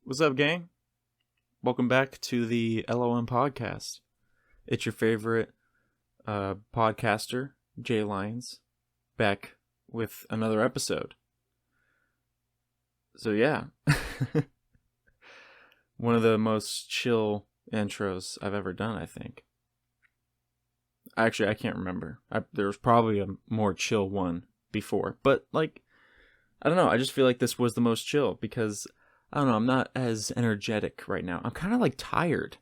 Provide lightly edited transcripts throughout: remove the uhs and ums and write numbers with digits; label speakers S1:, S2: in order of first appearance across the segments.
S1: What's up, gang? Welcome back to the LOM podcast. It's your favorite podcaster, Jay Lyons, back with another episode. So yeah, one of the most chill intros I've ever done, I think. Actually, I can't remember. There was probably a more chill one before, but I don't know. I just feel like this was the most chill because I don't know, I'm not as energetic right now. I'm kind of tired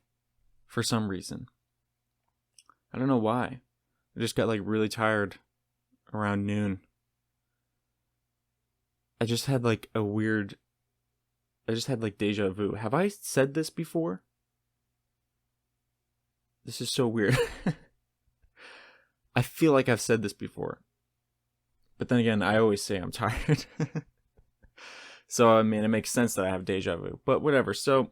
S1: for some reason. I don't know why. I just got really tired around noon. I just had deja vu. Have I said this before? This is so weird. I feel like I've said this before. But then again, I always say I'm tired. So, I mean, it makes sense that I have deja vu. But whatever. So,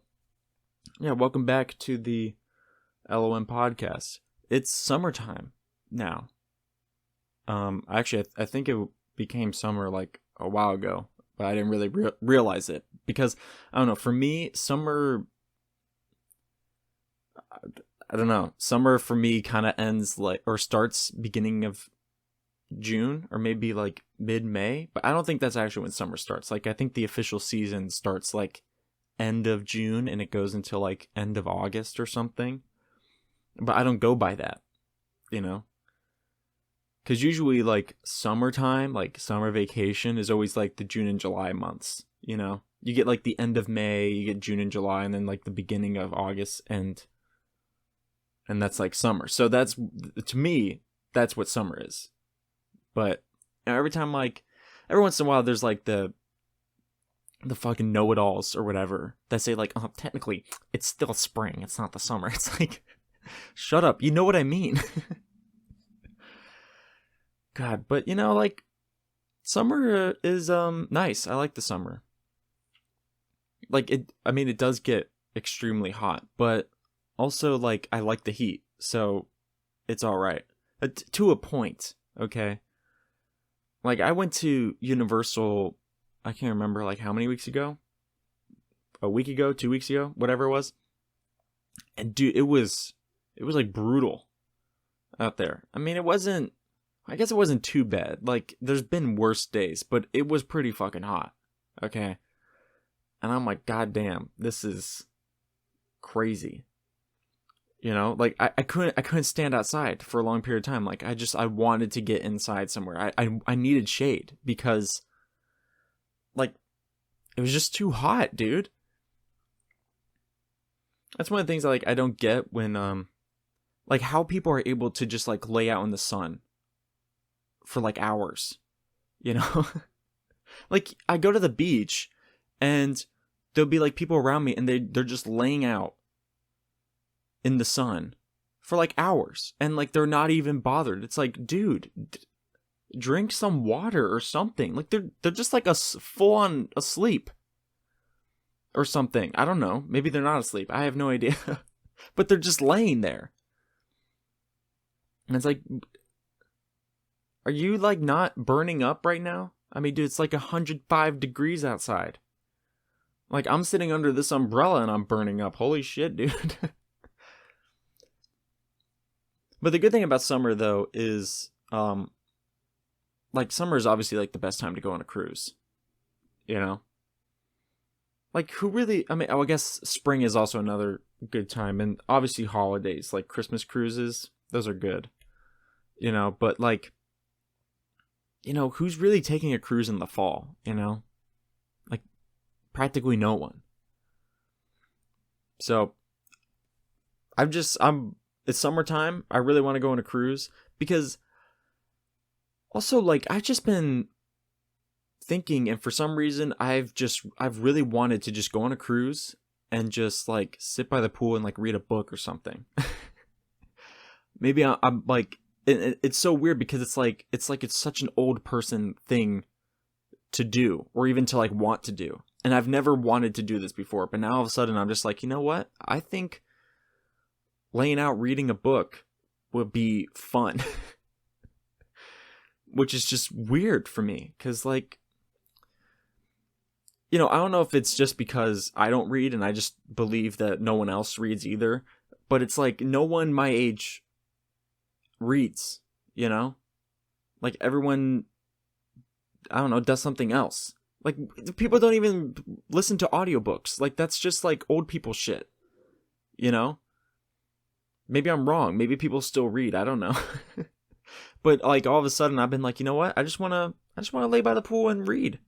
S1: yeah, welcome back to the LOM podcast. It's summertime now. Actually, I think it became summer a while ago. But I didn't really realize it. Because, I don't know, for me, summer... I don't know. Summer for me kind of ends or starts beginning of June or maybe mid-May, but I don't think that's actually when summer starts. I think the official season starts end of June and it goes until end of August or something. But I don't go by that, because usually summertime, summer vacation is always the June and July months. You get the end of May, you get June and July, and then the beginning of August, and that's summer. So that's, to me, that's what summer is. But every time, every once in a while, there's the fucking know-it-alls or whatever that say oh, technically it's still spring, it's not the summer. It's shut up, you know what I mean. God, but summer is nice. I like the summer. It does get extremely hot, but also I like the heat, so it's all right to a point. Okay. I went to Universal, I can't remember how many weeks ago? A week ago, 2 weeks ago, whatever it was. And dude, it was brutal out there. I mean, I guess it wasn't too bad. There's been worse days, but it was pretty fucking hot. Okay. And I'm God damn, this is crazy. I couldn't stand outside for a long period of time. I wanted to get inside somewhere. I needed shade because it was just too hot, dude. That's one of the things I don't get when how people are able to just lay out in the sun for hours. I go to the beach and there'll be people around me and they're just laying out in the sun for hours and they're not even bothered. It's dude, drink some water or something. They're just full on asleep or something. I don't know, maybe they're not asleep, I have no idea. But they're just laying there and it's are you not burning up right now? I mean, dude, it's 105 degrees outside. I'm sitting under this umbrella and I'm burning up. Holy shit, dude. But the good thing about summer, though, is, summer is obviously, the best time to go on a cruise, who really, I mean, I guess spring is also another good time, and obviously holidays, Christmas cruises, those are good, but, who's really taking a cruise in the fall, practically no one. So, it's summertime. I really want to go on a cruise because also I've just been thinking, and for some reason I've really wanted to just go on a cruise and just sit by the pool and read a book or something. Maybe I'm it's so weird because it's such an old person thing to do, or even to want to do. And I've never wanted to do this before, but now all of a sudden I'm just you know what? I think laying out reading a book would be fun. Which is just weird for me, because I don't know if it's just because I don't read and I just believe that no one else reads either, but it's like no one my age reads, you know? Like everyone, I don't know, does something else. Like people don't even listen to audiobooks. Like that's just like old people shit, you know? Maybe I'm wrong. Maybe people still read. I don't know. But like all of a sudden I've been like, you know what? I just want to lay by the pool and read.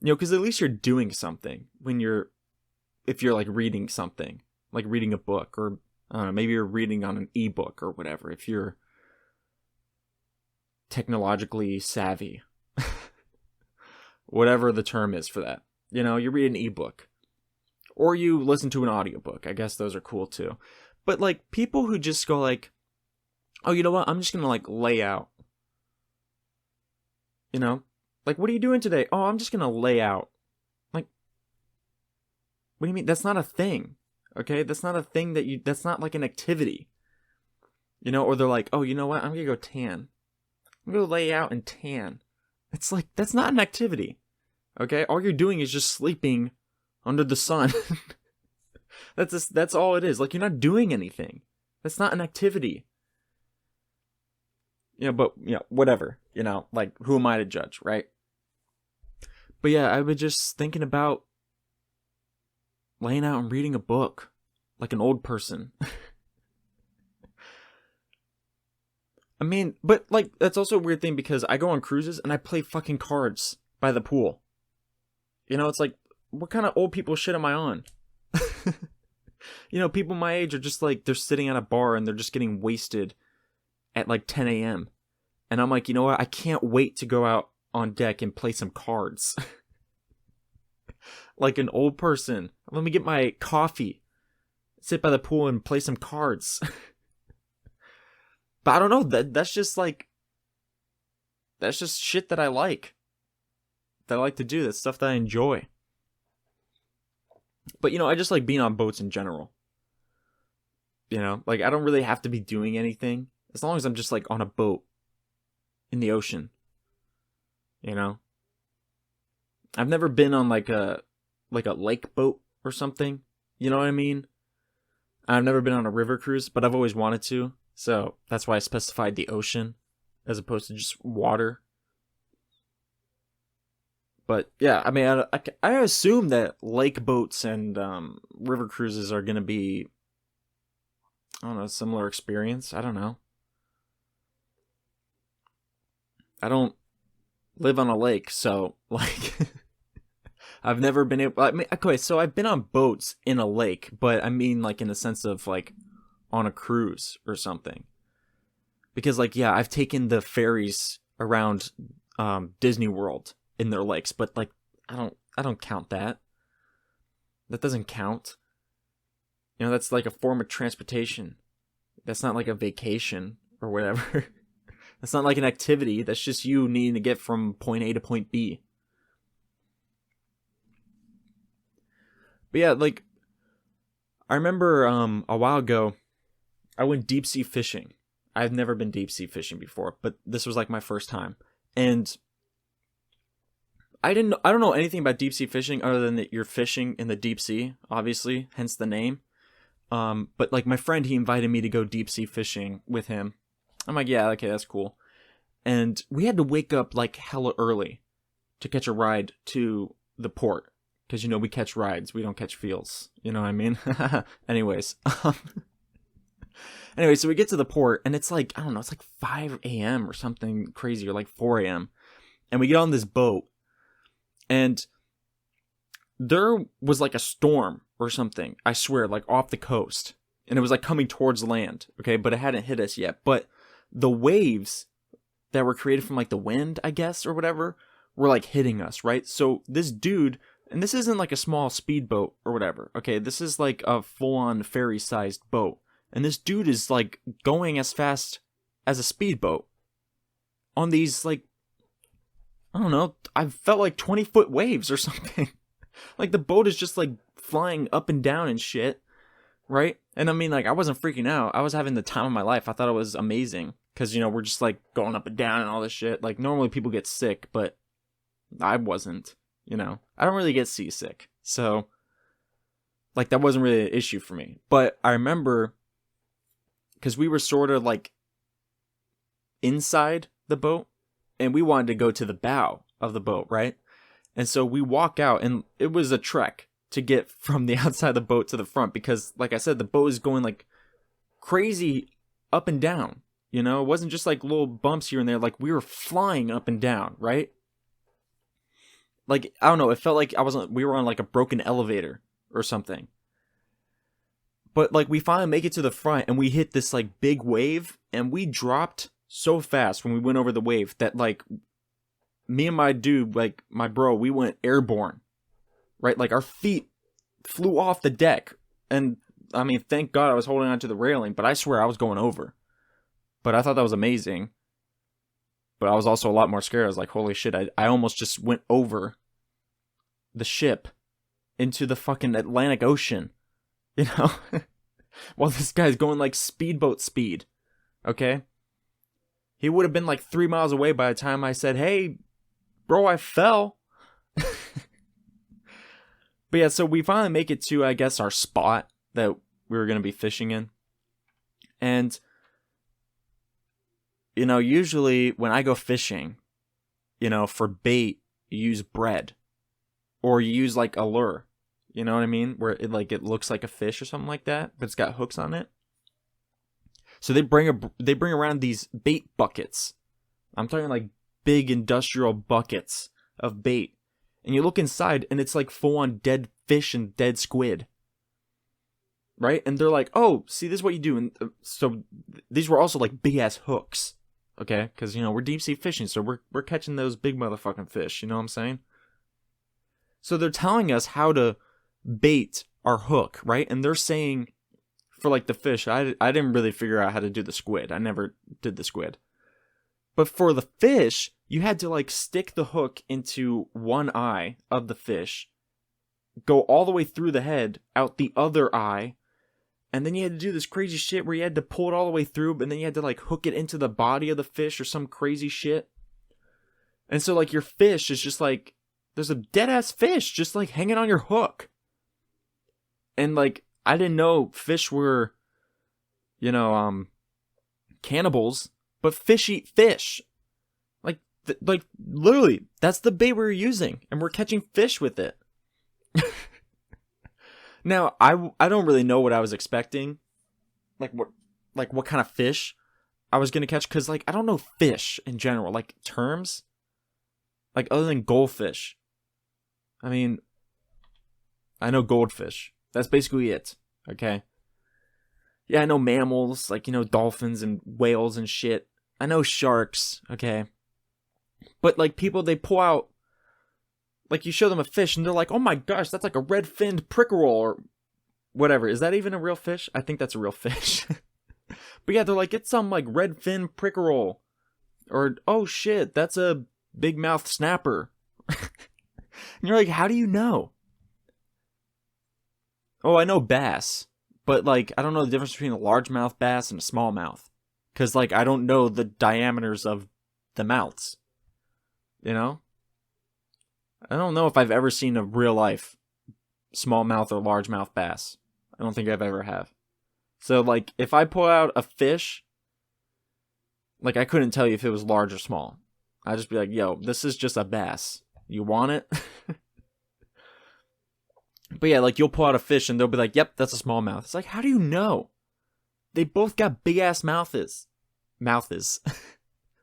S1: Cuz at least you're doing something if you're like reading something, like reading a book, or I don't know, maybe you're reading on an ebook or whatever. If you're technologically savvy, whatever the term is for that. You read an ebook or you listen to an audiobook. I guess those are cool too. But like people who just go like, oh, you know what? I'm just going to like lay out. Like, what are you doing today? Oh, I'm just going to lay out. Like, what do you mean? That's not a thing. Okay? That's not a thing that's not like an activity. Or they're like, oh, you know what? I'm going to go tan. I'm going to lay out and tan. It's like, that's not an activity. Okay? All you're doing is just sleeping under the sun. That's all it is. Like, you're not doing anything. That's not an activity. But, whatever. Like, who am I to judge, right? But yeah, I was just thinking about laying out and reading a book like an old person. I mean, but like, that's also a weird thing because I go on cruises and I play fucking cards by the pool. It's like, what kind of old people shit am I on? People my age are just like, they're sitting at a bar and they're just getting wasted at like 10 a.m. And I'm like, you know what? I can't wait to go out on deck and play some cards. Like an old person. Let me get my coffee, sit by the pool and play some cards. But I don't know. That's just shit that I like. That I like to do. That's stuff that I enjoy. But I just like being on boats in general. Like I don't really have to be doing anything as long as I'm just like on a boat in the ocean. I've never been on like a lake boat or something. You know what I mean? I've never been on a river cruise, but I've always wanted to. So that's why I specified the ocean as opposed to just water. But yeah, I mean, I assume that lake boats and river cruises are going to be, I don't know, a similar experience. I don't know. I don't live on a lake, so like I've never been able. I mean, okay, so I've been on boats in a lake, but I mean like in the sense of like on a cruise or something. Because like yeah, I've taken the ferries around Disney World in their lakes, but like I don't count that. That doesn't count. That's like a form of transportation. That's not like a vacation or whatever. That's not like an activity. That's just you needing to get from point A to point B. But yeah, like, I remember a while ago, I went deep sea fishing. I've never been deep sea fishing before, but this was like my first time. And I don't know anything about deep sea fishing other than that you're fishing in the deep sea, obviously, hence the name. But like my friend, he invited me to go deep sea fishing with him. I'm like, yeah, okay, that's cool. And we had to wake up like hella early to catch a ride to the port. Because, we catch rides. We don't catch feels. You know what I mean? Anyways. Anyway, so we get to the port and it's like, I don't know, it's like 5 a.m. or something crazy, or like 4 a.m. And we get on this boat and there was like a storm or something, I swear, like off the coast. And it was like coming towards land, okay? But it hadn't hit us yet. But the waves that were created from like the wind, I guess, or whatever, were like hitting us, right? So this dude, and this isn't like a small speedboat or whatever, okay? This is like a full-on ferry-sized boat. And this dude is like going as fast as a speedboat on these like, I don't know, I felt like 20-foot waves or something. Like the boat is just like flying up and down and shit, right? And I mean, like, I wasn't freaking out. I was having the time of my life. I thought it was amazing because, we're just like going up and down and all this shit. Like normally people get sick, but I wasn't. you know. I don't really get seasick. So like that wasn't really an issue for me. But I remember cuz we were sort of like inside the boat and we wanted to go to the bow of the boat, right? And so we walk out and it was a trek to get from the outside of the boat to the front because like I said the boat is going like crazy up and down. You know, it wasn't just like little bumps here and there. Like we were flying up and down, right? Like I don't know, it felt like we were on like a broken elevator or something. But like we finally make it to the front and we hit this like big wave and we dropped so fast when we went over the wave that like me and my dude, like my bro, we went airborne. Right? Like our feet flew off the deck. And I mean, thank God I was holding on to the railing, but I swear I was going over. But I thought that was amazing. But I was also a lot more scared. I was like, holy shit, I almost just went over the ship into the fucking Atlantic Ocean. You know? While this guy's going like speedboat speed. Okay? He would have been like 3 miles away by the time I said, hey, bro, I fell. But yeah, so we finally make it to, I guess, our spot that we were going to be fishing in. And you know, usually when I go fishing, you know, for bait, you use bread. Or you use like a lure. You know what I mean? Where it looks like a fish or something like that, but it's got hooks on it. So they bring around these bait buckets. I'm talking like big industrial buckets of bait. And you look inside and it's like full on dead fish and dead squid. Right? And they're like, oh, see, this is what you do. And so these were also like big ass hooks. Okay, because, you know, we're deep sea fishing, so we're catching those big motherfucking fish, you know what I'm saying? So they're telling us how to bait our hook, right? And they're saying, for like the fish, I didn't really figure out how to do the squid. I never did the squid. But for the fish, you had to like stick the hook into one eye of the fish, go all the way through the head, out the other eye, and then you had to do this crazy shit where you had to pull it all the way through, but then you had to like hook it into the body of the fish or some crazy shit. And so like your fish is just like, there's a dead ass fish just like hanging on your hook. And like, I didn't know fish were, you know, cannibals, but fish eat fish. Like literally, that's the bait we were using, and we're catching fish with it. Now, I don't really know what I was expecting, like what kind of fish I was gonna catch, cause like I don't know fish in general, like terms, like other than goldfish. I mean, I know goldfish. That's basically it. Okay. Yeah, I know mammals, like, you know, dolphins and whales and shit. I know sharks. Okay. But like people, they pull out. Like, you show them a fish, and they're like, oh my gosh, that's like a red-finned pickerel, or whatever. Is that even a real fish? I think that's a real fish. But yeah, they're like, it's some, like, red-finned pickerel. Or, oh shit, that's a big-mouth snapper. And you're like, how do you know? Oh, I know bass. But, like, I don't know the difference between a largemouth bass and a smallmouth. Because, like, I don't know the diameters of the mouths. You know? I don't know if I've ever seen a real life smallmouth or largemouth bass. I don't think I've ever have. So like if I pull out a fish, like I couldn't tell you if it was large or small. I'd just be like, yo, this is just a bass. You want it? But yeah, like you'll pull out a fish and they'll be like, yep, that's a smallmouth. It's like, how do you know? They both got big ass mouths. Mouths.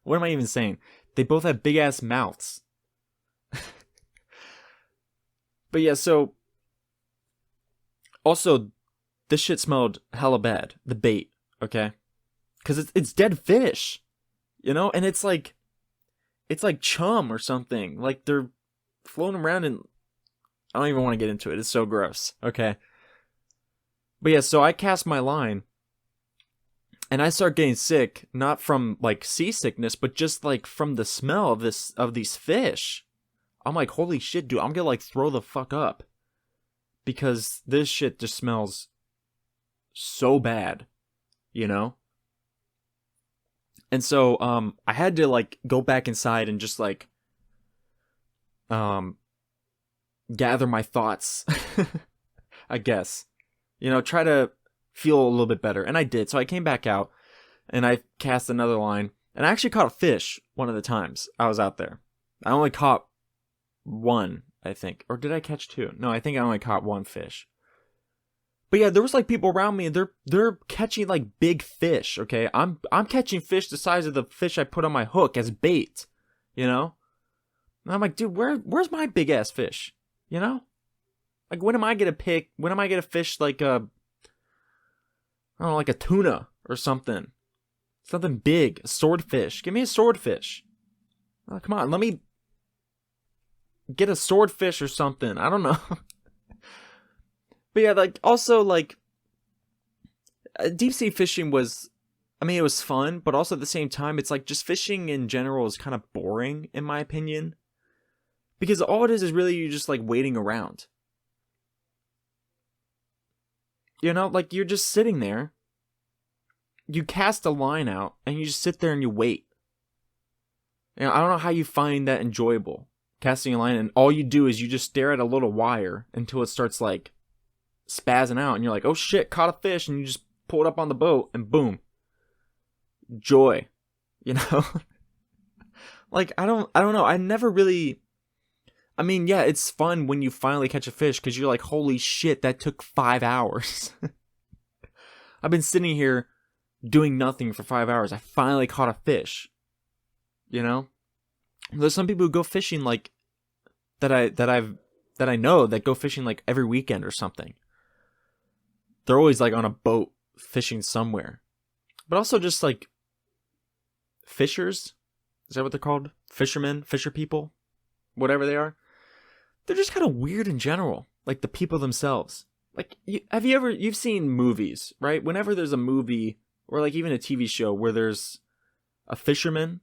S1: What am I even saying? They both have big ass mouths. But yeah, so also this shit smelled hella bad. The bait, okay? Because it's dead fish, you know, and it's like chum or something. Like they're floating around, and I don't even want to get into it. It's so gross. Okay. But yeah, so I cast my line, and I start getting sick, not from like seasickness, but just like from the smell of these fish. I'm like, holy shit, dude, I'm gonna like throw the fuck up. Because this shit just smells so bad, you know? And so, I had to like go back inside and just like, gather my thoughts, I guess. Try to feel a little bit better. And I did. So I came back out and I cast another line. And I actually caught a fish one of the times I was out there. I only caught one, I think. Or did I catch two? No, I think I only caught one fish. But yeah, there was like people around me and they're catching like big fish, okay? I'm catching fish the size of the fish I put on my hook as bait, And I'm like, dude, where's my big ass fish? Like when am I gonna fish like I don't know, like a tuna or something? Something big, a swordfish. Give me a swordfish. Oh, come on, let me get a swordfish or something. I don't know. But yeah, like also like deep sea fishing was, it was fun, but also at the same time, it's like just fishing in general is kind of boring in my opinion, because all it is really you just like waiting around. Like you're just sitting there. You cast a line out and you just sit there and you wait. I don't know how you find that enjoyable, casting a line, and all you do is you just stare at a little wire until it starts like spazzing out and you're like, oh shit, caught a fish, and you just pull it up on the boat and boom. Joy. Like I don't know. I never really, yeah, it's fun when you finally catch a fish because you're like, holy shit, that took 5 hours. I've been sitting here doing nothing for 5 hours. I finally caught a fish. There's some people who go fishing like that I know that go fishing like every weekend or something. They're always like on a boat fishing somewhere. But also just like fishers. Is that what they're called? Fishermen, fisher people, whatever they are. They're just kind of weird in general. Like the people themselves. Like, you've seen movies, right? Whenever there's a movie or like even a TV show where there's a fisherman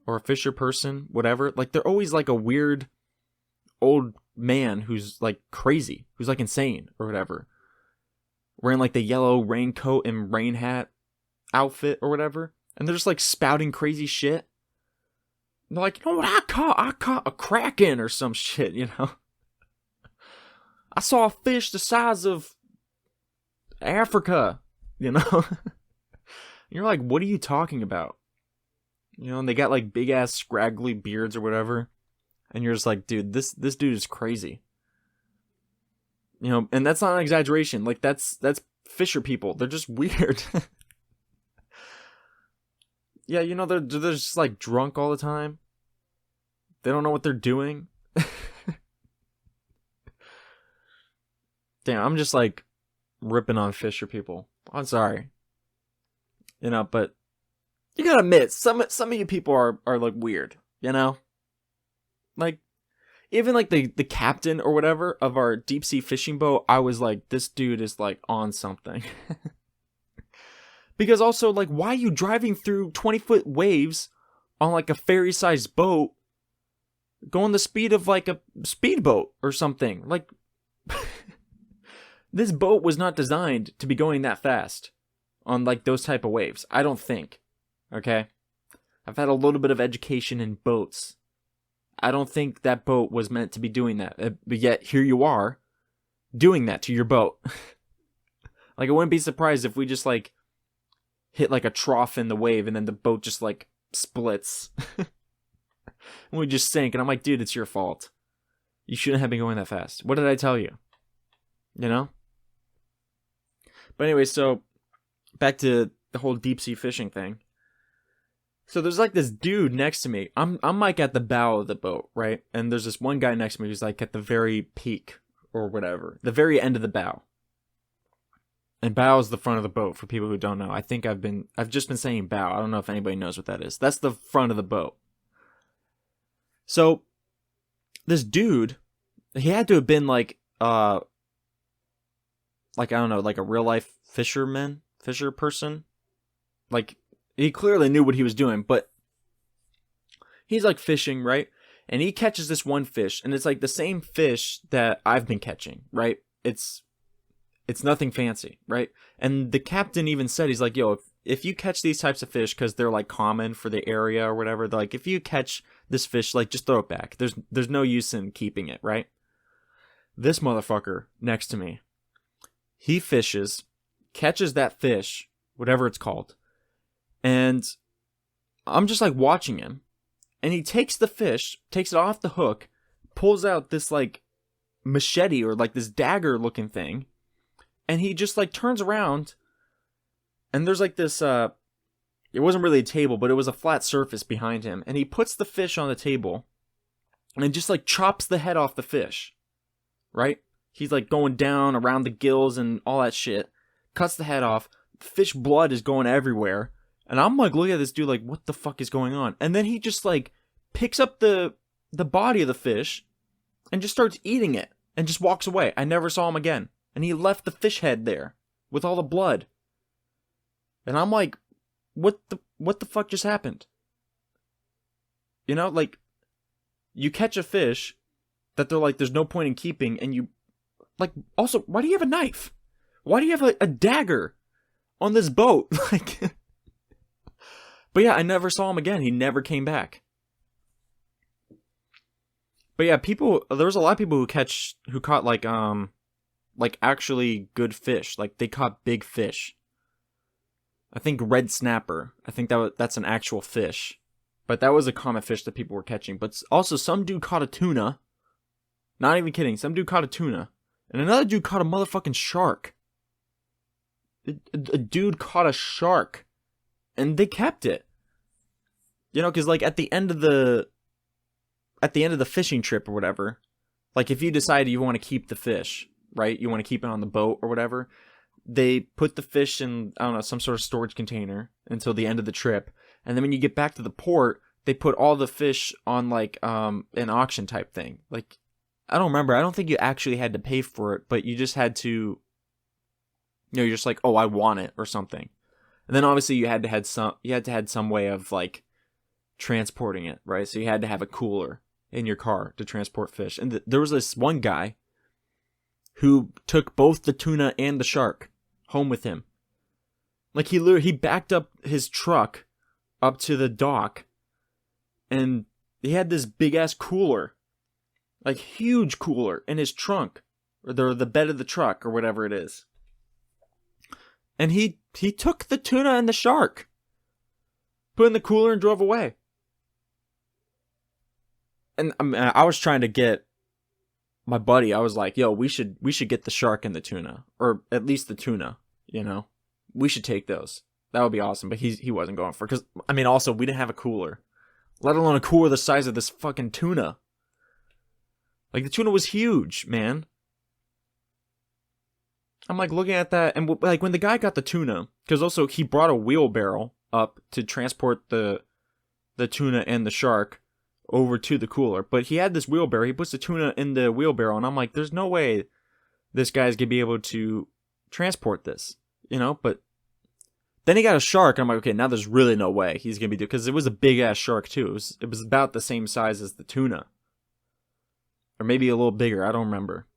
S1: or a fisher person, whatever, like they're always like a weird old man who's like crazy, who's like insane or whatever, wearing like the yellow raincoat and rain hat outfit or whatever, and they're just like spouting crazy shit. And they're like, what I caught a kraken or some shit, I saw a fish the size of Africa, You're like, what are you talking about? And they got like big ass scraggly beards or whatever. And you're just like, dude, this dude is crazy. And that's not an exaggeration. Like that's fisher people. They're just weird. Yeah, they're just like drunk all the time. They don't know what they're doing. Damn, I'm just like ripping on fisher people. I'm sorry. But you gotta admit, some of you people are like weird, Like, even like the captain or whatever of our deep sea fishing boat, I was like, this dude is like on something. Because also, like, why are you driving through 20-foot waves on like a ferry-sized boat going the speed of like a speedboat or something? Like, this boat was not designed to be going that fast on like those type of waves. I don't think. Okay? I've had a little bit of education in boats. I don't think that boat was meant to be doing that. But yet, here you are, doing that to your boat. Like, I wouldn't be surprised if we just, like, hit, like, a trough in the wave and then the boat just, like, splits. And we just sink. And I'm like, dude, it's your fault. You shouldn't have been going that fast. What did I tell you? But anyway, so, back to the whole deep sea fishing thing. So there's like this dude next to me. I'm like at the bow of the boat, right? And there's this one guy next to me who's like at the very peak or whatever, the very end of the bow. And bow is the front of the boat for people who don't know. I think I've just been saying bow. I don't know if anybody knows what that is. That's the front of the boat. So this dude, he had to have been like I don't know, like a real life fisher person. Like, he clearly knew what he was doing, but he's like fishing, right? And he catches this one fish, and it's like the same fish that I've been catching, right? It's nothing fancy, right? And the captain even said, he's like, yo, if you catch these types of fish, because they're like common for the area or whatever, like if you catch this fish, like just throw it back. There's no use in keeping it, right? This motherfucker next to me, he fishes, catches that fish, whatever it's called, and I'm just like watching him. And he takes the fish, takes it off the hook, pulls out this like machete or like this dagger looking thing, and he just like turns around, and there's like this it wasn't really a table, but it was a flat surface behind him, and he puts the fish on the table and just like chops the head off the fish. Right? He's like going down around the gills and all that shit, cuts the head off, fish blood is going everywhere, and I'm like looking at this dude like, what the fuck is going on? And then he just like picks up the body of the fish and just starts eating it and just walks away. I never saw him again. And he left the fish head there with all the blood. And I'm like, what the fuck just happened? You know, like, you catch a fish that they're like, there's no point in keeping, and you, like, also, why do you have a knife? Why do you have a dagger on this boat? Like, but yeah, I never saw him again. He never came back. But yeah, there was a lot of people who caught like actually good fish. Like, they caught big fish. I think red snapper. I think that's an actual fish. But that was a common fish that people were catching. But also, some dude caught a tuna. Not even kidding. Some dude caught a tuna. And another dude caught a motherfucking shark. A dude caught a shark. And they kept it. You know, because like at the end of the fishing trip or whatever, like if you decide you want to keep the fish, right? You want to keep it on the boat or whatever, they put the fish in, I don't know, some sort of storage container until the end of the trip. And then when you get back to the port, they put all the fish on like an auction type thing. Like, I don't remember. I don't think you actually had to pay for it, but you just had to, you know, you're just like, oh, I want it or something. And then obviously you had to have some way of like transporting it, right? So you had to have a cooler in your car to transport fish. And there was this one guy who took both the tuna and the shark home with him. Like, he backed up his truck up to the dock, and he had this big ass cooler, like huge cooler, in his trunk, or the bed of the truck, or whatever it is. And he took the tuna and the shark, put in the cooler, and drove away. And I was trying to get my buddy. I was like, "Yo, we should get the shark and the tuna, or at least the tuna. You know, we should take those. That would be awesome." But he wasn't going for it, because I mean, also we didn't have a cooler, let alone a cooler the size of this fucking tuna. Like, the tuna was huge, man. I'm like looking at that, and like when the guy got the tuna, because also he brought a wheelbarrow up to transport the tuna and the shark over to the cooler. But he had this wheelbarrow. He puts the tuna in the wheelbarrow, and I'm like, there's no way this guy's gonna be able to transport this, you know? But then he got a shark, and I'm like, okay, now there's really no way he's gonna be doing, because it was a big ass shark too. It was about the same size as the tuna, or maybe a little bigger. I don't remember.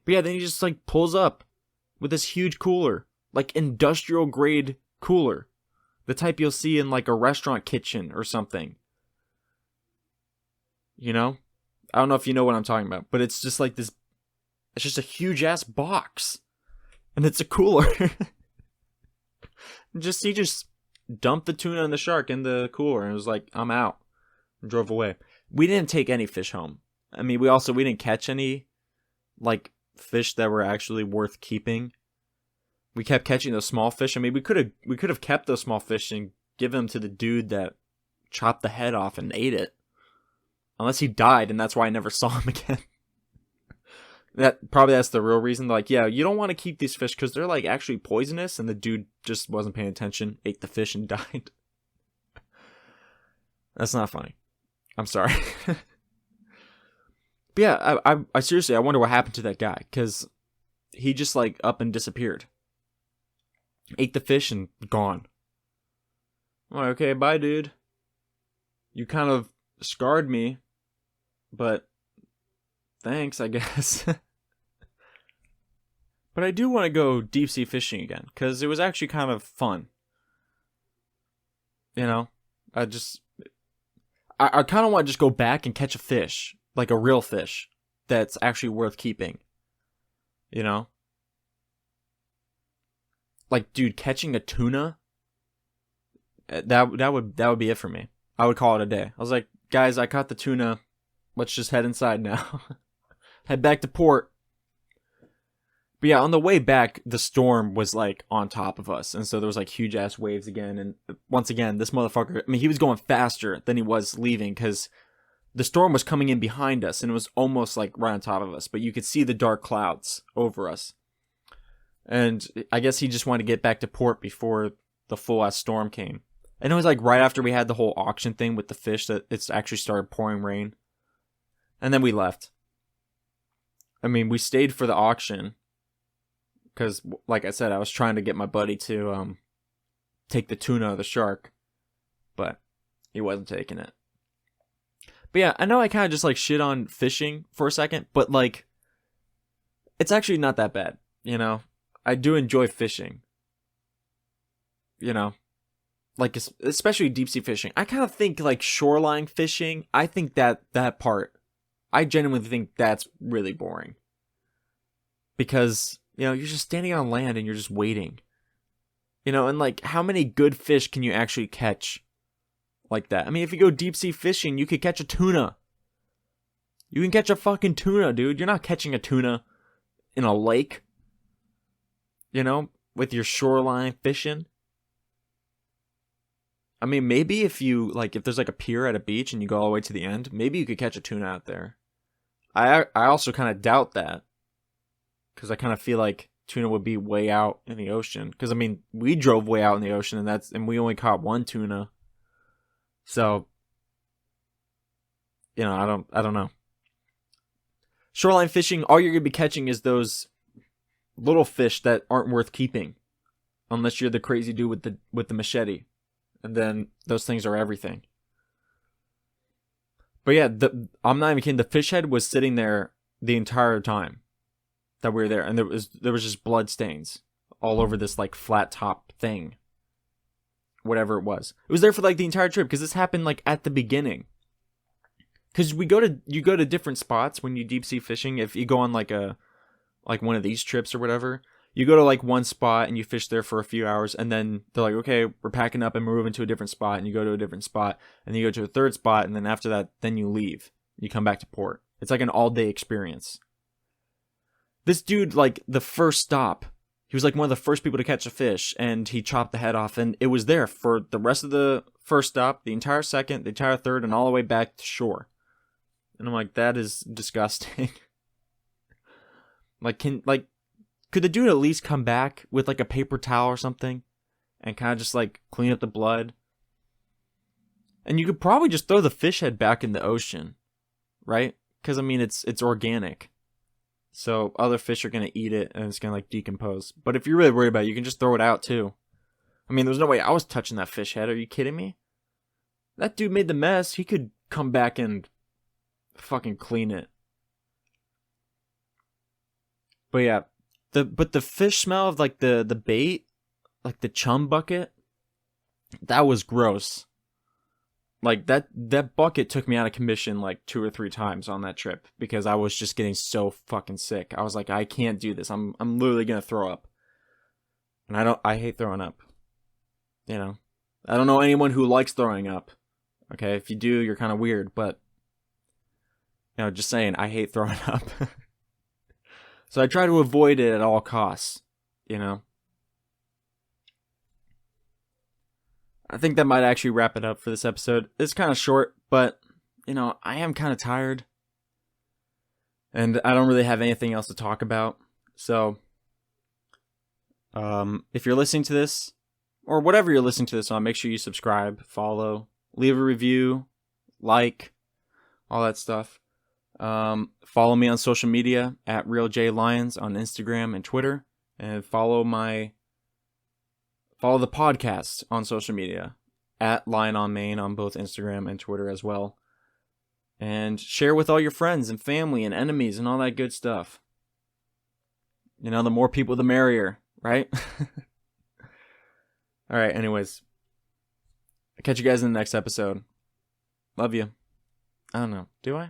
S1: But yeah, then he just like pulls up with this huge cooler, like industrial grade cooler, the type you'll see in like a restaurant kitchen or something. You know? I don't know if you know what I'm talking about, but it's just like this, it's just a huge ass box. And it's a cooler. He just dumped the tuna and the shark in the cooler and was like, I'm out. And drove away. We didn't take any fish home. I mean, we didn't catch any, like, fish that were actually worth keeping. We kept catching those small fish. I mean, we could have kept those small fish and given them to the dude that chopped the head off and ate it. Unless he died, and that's why I never saw him again. That's the real reason. Like, yeah, you don't want to keep these fish because they're like actually poisonous, and the dude just wasn't paying attention, ate the fish, and died. That's not funny. I'm sorry. But yeah, I seriously, I wonder what happened to that guy, because he just like up and disappeared. Ate the fish and gone. I'm like, okay, bye, dude. You kind of scarred me, but thanks, I guess. But I do want to go deep sea fishing again, because it was actually kind of fun. You know, I kind of want to just go back and catch a fish, like a real fish, that's actually worth keeping. You know? Like, dude, catching a tuna, that would be it for me. I would call it a day. I was like, guys, I caught the tuna. Let's just head inside now. Head back to port. But yeah, on the way back, the storm was like on top of us. And so there was like huge ass waves again. And once again, this motherfucker, I mean, he was going faster than he was leaving because the storm was coming in behind us and it was almost like right on top of us. But you could see the dark clouds over us. And I guess he just wanted to get back to port before the full ass storm came. And it was like right after we had the whole auction thing with the fish that it's actually started pouring rain. And then we left. I mean, we stayed for the auction. Because, like I said, I was trying to get my buddy to take the tuna or the shark. But he wasn't taking it. But yeah, I know I kind of just like shit on fishing for a second. But like, it's actually not that bad. You know? I do enjoy fishing. You know? Like, especially deep sea fishing. I kind of think like shoreline fishing. I think that part, I genuinely think that's really boring. Because, you know, you're just standing on land and you're just waiting. You know, and like, how many good fish can you actually catch like that? I mean, if you go deep sea fishing, you could catch a tuna. You can catch a fucking tuna, dude. You're not catching a tuna in a lake. You know, with your shoreline fishing. I mean, maybe if you, like, if there's like a pier at a beach and you go all the way to the end, maybe you could catch a tuna out there. I also kind of doubt that. Because I kind of feel like tuna would be way out in the ocean. Because, I mean, we drove way out in the ocean and we only caught one tuna. So, you know, I don't know. Shoreline fishing, all you're going to be catching is those little fish that aren't worth keeping. Unless you're the crazy dude with the machete. And then those things are everything. But yeah, I'm not even kidding. The fish head was sitting there the entire time that we were there. And there was just blood stains all over this like flat top thing. Whatever it was. It was there for like the entire trip because this happened like at the beginning. Because you go to different spots when you deep sea fishing. If you go on like one of these trips or whatever. You go to like one spot and you fish there for a few hours and then they're like, okay, we're packing up and we're moving to a different spot, and you go to a different spot and then you go to a third spot, and then after that, then you leave. You come back to port. It's like an all-day experience. This dude, like the first stop, he was like one of the first people to catch a fish, and he chopped the head off, and it was there for the rest of the first stop, the entire second, the entire third, and all the way back to shore. And I'm like, that is disgusting. Could the dude at least come back with like a paper towel or something and kind of just like clean up the blood? And you could probably just throw the fish head back in the ocean, right? Because I mean, it's organic. So other fish are going to eat it and it's going to like decompose. But if you're really worried about it, you can just throw it out too. I mean, there's no way I was touching that fish head. Are you kidding me? That dude made the mess. He could come back and fucking clean it. But yeah. The fish smell of like the bait, like the chum bucket, that was gross. Like that bucket took me out of commission like 2 or 3 times on that trip because I was just getting so fucking sick. I was like, I can't do this. I'm literally gonna throw up. And I hate throwing up. You know, I don't know anyone who likes throwing up. Okay, if you do, you're kind of weird. But you know, just saying, I hate throwing up. So I try to avoid it at all costs, you know. I think that might actually wrap it up for this episode. It's kind of short, but, you know, I am kind of tired. And I don't really have anything else to talk about. So, if you're listening to this, or whatever you're listening to this on, make sure you subscribe, follow, leave a review, like, all that stuff. Follow me on social media at RealJLions on Instagram and Twitter, and follow the podcast on social media at Lion on Main on both Instagram and Twitter as well. And share with all your friends and family and enemies and all that good stuff. You know, the more people, the merrier, right? All right, anyways. I'll catch you guys in the next episode. Love you. I don't know. Do I?